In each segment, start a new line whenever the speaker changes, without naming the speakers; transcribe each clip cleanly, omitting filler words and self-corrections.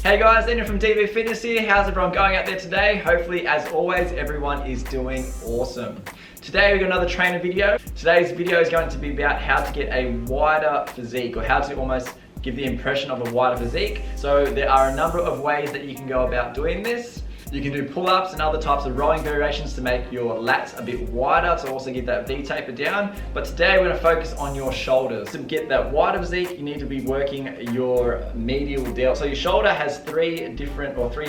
Hey guys, Daniel from DV Fitness here. How's everyone going out there today? Hopefully, as always, everyone is doing awesome. Today we've got another trainer video. Today's video is going to be about how to get a wider physique, or how to almost give the impression of a wider physique. So there are a number of ways that you can go about doing this. You can do pull-ups and other types of rowing variations to make your lats a bit wider, to also get that V taper down. But today we're going to focus on your shoulders. To get that wider physique, you need to be working your medial delt. So your shoulder has three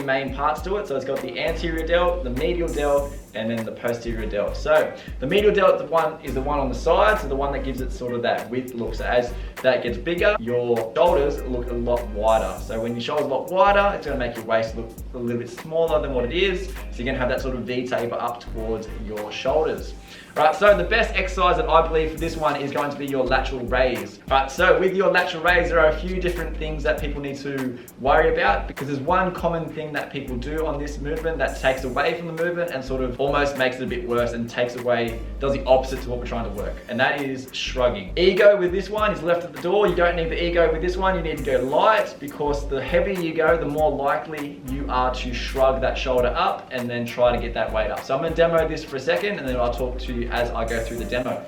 main parts to it. So it's got the anterior delt, the medial delt, and then the posterior delt. So the medial delt is the one on the side, so the one that gives it sort of that width look. So as that gets bigger, your shoulders look a lot wider. So when your shoulders a lot wider, it's going to make your waist look a little bit smaller than what it is. So you're going to have that sort of V taper up towards your shoulders. Right, so the best exercise that I believe for this one is going to be your lateral raise. Right, so with your lateral raise, there are a few different things that people need to worry about, because there's one common thing that people do on this movement that takes away from the movement and sort of almost makes it a bit worse and does the opposite to what we're trying to work, and that is shrugging. Ego with this one is left at the door. You don't need the ego with this one. You need to go light, because the heavier you go, the more likely you are to shrug that shoulder up and then try to get that weight up. So I'm going to demo this for a second, and then I'll talk to you as I go through the demo.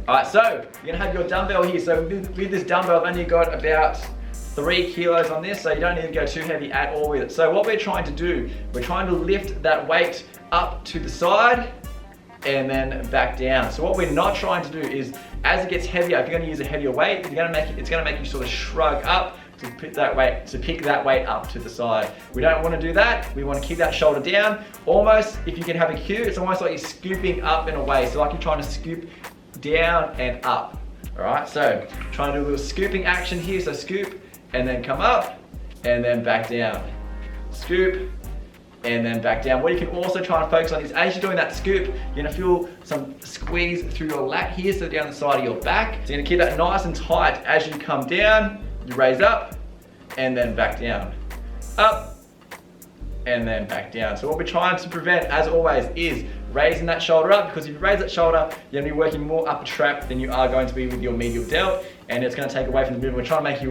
Alright, so you're gonna have your dumbbell here. So with this dumbbell, I've only got about 3 kilos on this, so you don't need to go too heavy at all with it. So what we're trying to do, we're trying to lift that weight up to the side and then back down. So what we're not trying to do is, as it gets heavier, if you're gonna use a heavier weight, it's gonna make you sort of shrug up to pick that weight up to the side. We don't want to do that. We want to keep that shoulder down. Almost, if you can have a cue, it's almost like you're scooping up in a way. So like you're trying to scoop down and up. All right, so trying to do a little scooping action here. So scoop and then come up and then back down. Scoop and then back down. What you can also try and focus on is, as you're doing that scoop, you're gonna feel some squeeze through your lat here, so down the side of your back. So you're gonna keep that nice and tight as you come down. You raise up and then back down. Up and then back down. So what we're trying to prevent, as always, is raising that shoulder up, because if you raise that shoulder, you're going to be working more upper trap than you are going to be with your medial delt, and it's going to take away from the movement. We're trying to make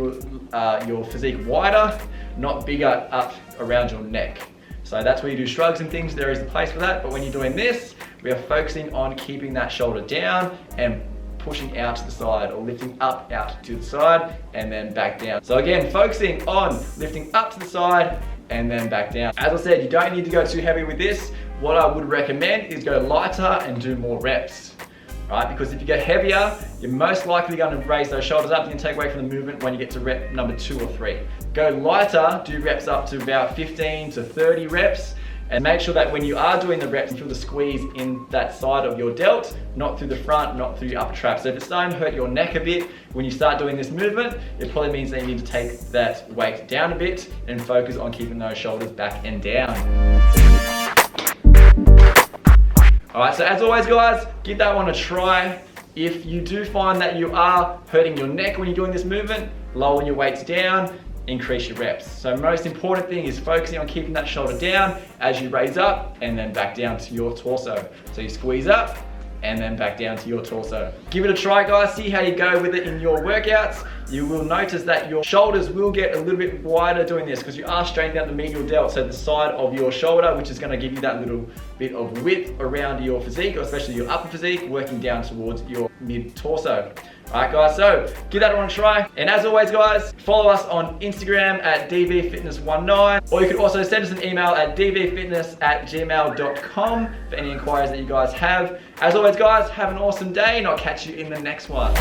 your physique wider, not bigger up around your neck. So that's where you do shrugs and things. There is a place for that, but when you're doing this, we are focusing on keeping that shoulder down and pushing out to the side, or lifting up out to the side and then back down. So again, focusing on lifting up to the side and then back down. As I said, you don't need to go too heavy with this. What I would recommend is go lighter and do more reps, right? Because if you go heavier, you're most likely going to raise those shoulders up. You're going to take away from the movement when you get to rep number 2 or 3. Go lighter, do reps up to about 15 to 30 reps. And make sure that when you are doing the reps, you feel the squeeze in that side of your delt, not through the front, not through your upper trap. So if it's starting to hurt your neck a bit when you start doing this movement, it probably means that you need to take that weight down a bit and focus on keeping those shoulders back and down. All right, so as always, guys, give that one a try. If you do find that you are hurting your neck when you're doing this movement, lower your weights down, increase your reps. So most important thing is focusing on keeping that shoulder down as you raise up and then back down to your torso. So you squeeze up and then back down to your torso. Give it a try, guys. See how you go with it in your workouts. You will notice that your shoulders will get a little bit wider doing this, because you are straightening out the medial delt, so the side of your shoulder, which is going to give you that little bit of width around your physique, or especially your upper physique, working down towards your mid-torso. Alright guys, so give that one a try. And as always, guys, follow us on Instagram at dvfitness19, or you can also send us an email at dvfitness@gmail.com for any inquiries that you guys have. As always, guys, have an awesome day, and I'll catch you in the next one.